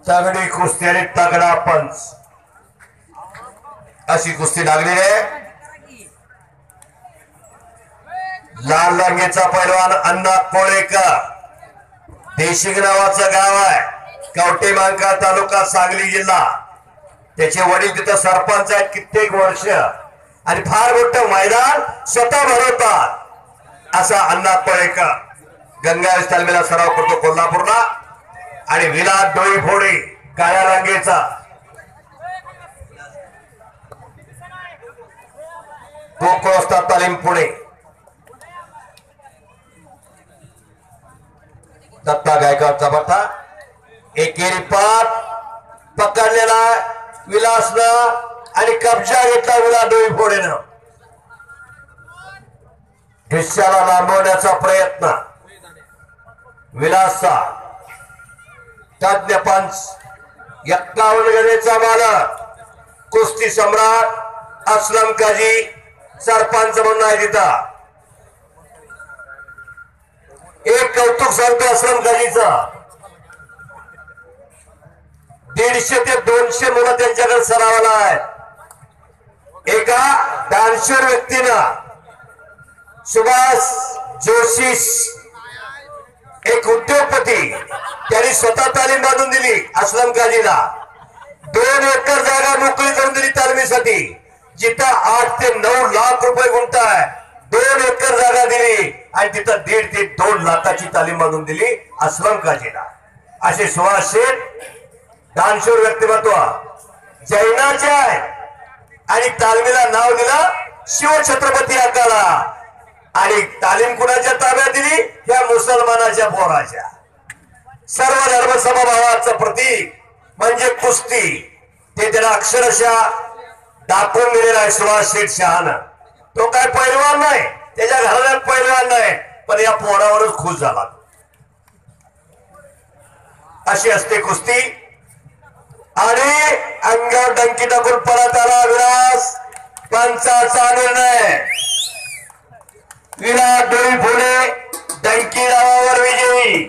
चांगली कुस्ती आणि तगडा पंच अशी कुस्ती लागलेली आहे। लाल रंगीचा पैलवान अण्णा कोळेकर, देशिंग नावाचं गाव आहे, कवठेमहांकाळ तालुका, सांगली जिल्हा। त्याचे वडील तिथं सरपंच आहेत कित्येक वर्ष आणि फार मोठं मैदान स्वतः भरवतात असा अण्णा कोळेकर गंगावेश तालमीला सराव करतो कोल्हापूरला। आणि विलास डोई फोडे काळ्या रंगीचा कोकणस्था तालीम पुणे। दत्ता गायकवाडचा बट्टा एकेरी पाठ पकडलेला विलासनं आणि कब्जा घेतला विलास डोई फोडेनं। हिस्साला लांबवण्याचा प्रयत्न विलासचा। तज्ञ पंच 51 गजेचा मालक कुस्ती सम्राट असलम काजी सरपंच म्हणून आहे तिथं। एक कौतुक सांगतो असलम काजीचा, 150 ते 200 मुलं त्यांच्याकडे सरावाला आहे। एका दानशूर व्यक्तीनं सुभाष जोशी एक उद्योगपती त्यांनी स्वतः तालीम बांधून दिली असलम काजीला। 2 एकर जागा मोकळी करून दिली तालमीसाठी, जिथं 8 ते 9 लाख रुपये गुंठा आहे। 2 एकर जागा दिली आणि तिथं 1.5 ते 2 लाखाची तालीम बांधून दिली असलम काजीला। असे सुभाष शेठ दानशूर व्यक्तिमत्व जैनाचे आहे आणि तालमीला नाव दिलं शिवछत्रपती आकाला। आणि तालीम कुणाच्या ताब्यात दिली? या मुसलमानाच्या पोराच्या। सर्व धर्म समभावाचं प्रतीक म्हणजे कुस्ती, ते त्याला अक्षरशः दाखवून दिलेला आहे सुभाष शेठ शहानं। तो काय पैलवान नाही, त्याच्या घराण्यात पैलवान नाही, पण या पोरावरच खुश झाला। अशी असते कुस्ती। आणि अंगावर डंकी टाकून परत आला विलास, पंचाचा निर्णय विलास डोई फोडे डंकी डावावर विजयी।